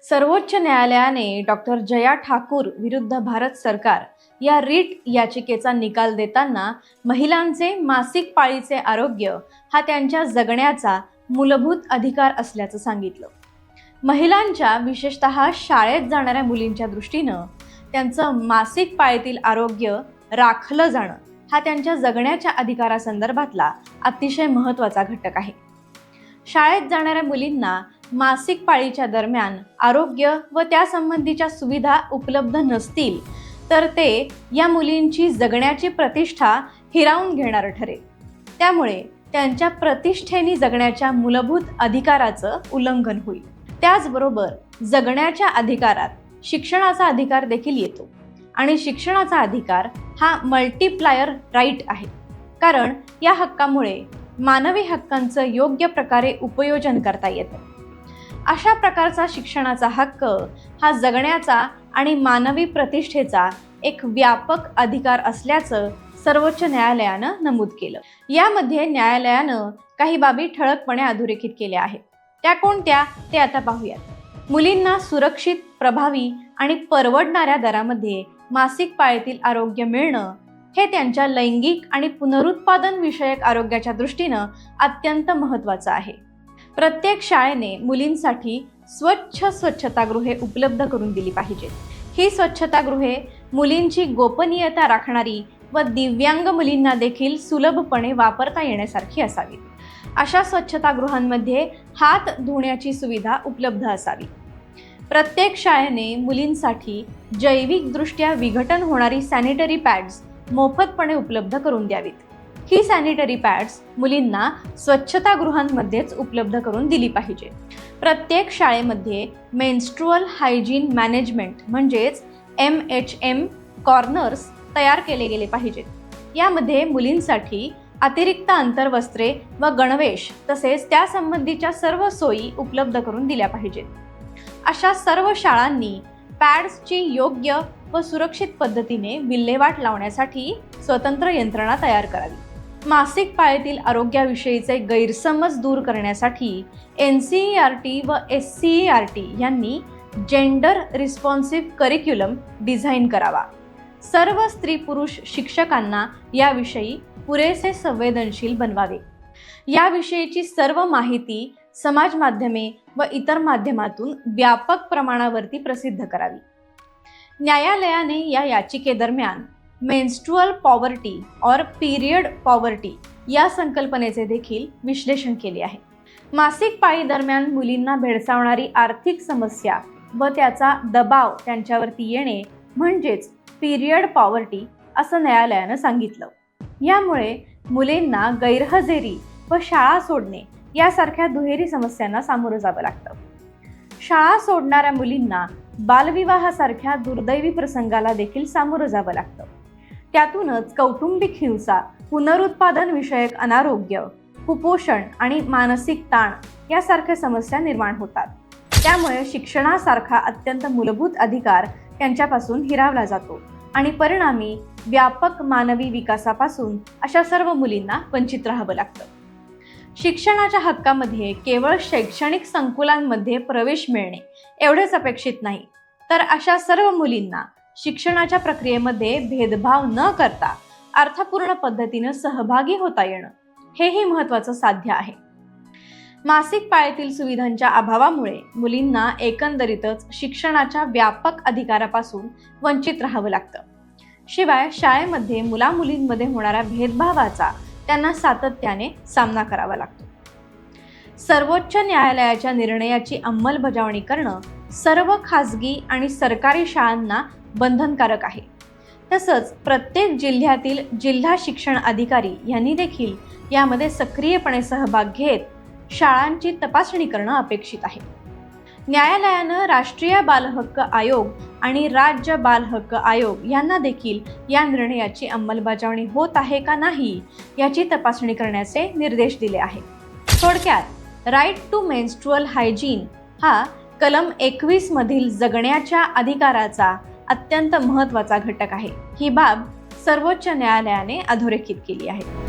सर्वोच्च न्यायालयाने डॉक्टर जया ठाकूर विरुद्ध भारत सरकार या रीट याचिकेचा निकाल देताना महिलांचे मासिक पाळीचे आरोग्य हा त्यांच्या जगण्याचा मूलभूत अधिकार असल्याचं सांगितलं। महिलांच्या विशेषतः शाळेत जाणाऱ्या मुलींच्या दृष्टीनं त्यांचं मासिक पाळीतील आरोग्य राखलं जाणं हा त्यांच्या जगण्याच्या अधिकारासंदर्भातला अतिशय महत्त्वाचा घटक आहे। शाळेत जाणाऱ्या मुलींना मासिक पाळीच्या दरम्यान आरोग्य व त्यासंबंधीच्या सुविधा उपलब्ध नसतील तर ते या मुलींची जगण्याची प्रतिष्ठा हिरावून घेणारं ठरेल। त्यामुळे त्यांच्या प्रतिष्ठेने जगण्याच्या मूलभूत अधिकाराचं उल्लंघन होईल। त्याचबरोबर जगण्याच्या अधिकारात शिक्षणाचा अधिकार देखील येतो आणि शिक्षणाचा अधिकार हा मल्टिप्लायर राईट आहे, कारण या हक्कामुळे मानवी हक्कांचं योग्य प्रकारे उपयोजन करता येतं। अशा प्रकारचा शिक्षणाचा हक्क हा जगण्याचा आणि मानवी प्रतिष्ठेचा एक व्यापक अधिकार असल्याचं सर्वोच्च न्यायालयानं नमूद केलं। यामध्ये न्यायालयानं काही बाबी ठळकपणे अधोरेखित केल्या आहेत। त्या कोणत्या ते आता पाहूयात। मुलींना सुरक्षित, प्रभावी आणि परवडणाऱ्या दरामध्ये मासिक पाळीतील आरोग्य मिळणं हे त्यांच्या लैंगिक आणि पुनरुत्पादन विषयक आरोग्याच्या दृष्टीनं अत्यंत महत्त्वाचं आहे। प्रत्येक शाळेने मुलींसाठी स्वच्छतागृहे उपलब्ध करून दिली पाहिजेत। ही स्वच्छतागृहे मुलींची गोपनीयता राखणारी व दिव्यांग मुलींना देखील सुलभपणे वापरता येण्यासारखी असावी। अशा स्वच्छतागृहांमध्ये हात धुण्याची सुविधा उपलब्ध असावी। प्रत्येक शाळेने मुलींसाठी जैविकदृष्ट्या विघटन होणारी सॅनिटरी पॅड्स मोफतपणे उपलब्ध करून द्यावीत। ही सॅनिटरी पॅड्स मुलींना स्वच्छतागृहांमध्येच उपलब्ध करून दिली पाहिजे। प्रत्येक शाळेमध्ये मेन्स्ट्रुअल हायजीन मॅनेजमेंट म्हणजेच MHM कॉर्नर्स तयार केले गेले पाहिजेत। यामध्ये मुलींसाठी अतिरिक्त अंतर्वस्त्रे व गणवेश तसेच त्यासंबंधीच्या सर्व सोयी उपलब्ध करून दिल्या पाहिजेत। अशा सर्व शाळांनी पॅड्सची योग्य व सुरक्षित पद्धतीने विल्हेवाट लावण्यासाठी स्वतंत्र यंत्रणा तयार करावी। मासिक पाळीतील आरोग्याविषयीचे गैरसमज दूर करण्यासाठी NCERT व SCERT यांनी जेंडर रिस्पॉन्सिव्ह करिक्युलम डिझाईन करावा। सर्व स्त्री पुरुष शिक्षकांना याविषयी पुरेसे संवेदनशील बनवावे। याविषयीची सर्व माहिती समाज माध्यमे व इतर माध्यमातून व्यापक प्रमाणावरती प्रसिद्ध करावी। न्यायालयाने या याचिकेदरम्यान मेन्स्ट्रुअल पॉवर्टी और पीरियड पॉवर्टी या संकल्पनेचे देखील विश्लेषण केले आहे। मासिक पाळी दरम्यान मुलींना भेडसावणारी आर्थिक समस्या व त्याचा दबाव त्यांच्यावरती येणे म्हणजेच पीरियड पॉवर्टी असं न्यायालयानं सांगितलं। यामुळे मुलींना गैरहजेरी व शाळा सोडणे यासारख्या दुहेरी समस्यांना सामोरं जावं लागतं। शाळा सोडणाऱ्या मुलींना बालविवाहासारख्या दुर्दैवी प्रसंगाला देखील सामोरं जावं लागतं। त्यातूनच कौटुंबिक हिंसा, पुनरुत्पादन विषयक अनारोग्य, कुपोषण आणि मानसिक ताण यासारख्या समस्या निर्माण होतात। त्यामुळे शिक्षणासारखा अत्यंत मूलभूत अधिकार त्यांच्यापासून हिरावला जातो आणि परिणामी व्यापक मानवी विकासापासून अशा सर्व मुलींना वंचित राहावं लागतं। शिक्षणाच्या हक्कामध्ये केवळ शैक्षणिक संकुलांमध्ये प्रवेश मिळणे एवढेच अपेक्षित नाही, तर अशा सर्व मुलींना शिक्षणाच्या प्रक्रियेमध्ये भेदभाव न करता अर्थपूर्ण पद्धतीने सहभागी होता येणं हेही महत्त्वाचं साध्य आहे। मासिक पाळीतील सुविधांच्या अभावामुळे मुलींना एकंदरीतच शिक्षणाच्या व्यापक अधिकारापासून वंचित राहावं लागतं। शिवाय शाळेमध्ये मुला-मुलींमध्ये होणाऱ्या भेदभावाचा त्यांना सातत्याने सामना करावा लागतो। सर्वोच्च न्यायालयाच्या निर्णयाची अंमलबजावणी करणं सर्व खासगी आणि सरकारी शाळांना बंधनकारक आहे। तसंच प्रत्येक जिल्ह्यातील जिल्हा शिक्षण अधिकारी यांनी देखील यामध्ये सक्रियपणे सहभाग घेत शाळांची तपासणी करणं अपेक्षित आहे। न्यायालयानं राष्ट्रीय बाल हक्क आयोग आणि राज्य बाल हक्क आयोग यांना देखील या निर्णयाची अंमलबजावणी होत आहे का नाही याची तपासणी करण्याचे निर्देश दिले आहेत। थोडक्यात राईट टू मेन्स्ट्रुअल हायजीन हा कलम 21 मधील जगण्याच्या अधिकाराचा अत्यंत महत्त्वाचा घटक आहे। ही बाब सर्वोच्च न्यायालयाने अधोरेखित केली आहे।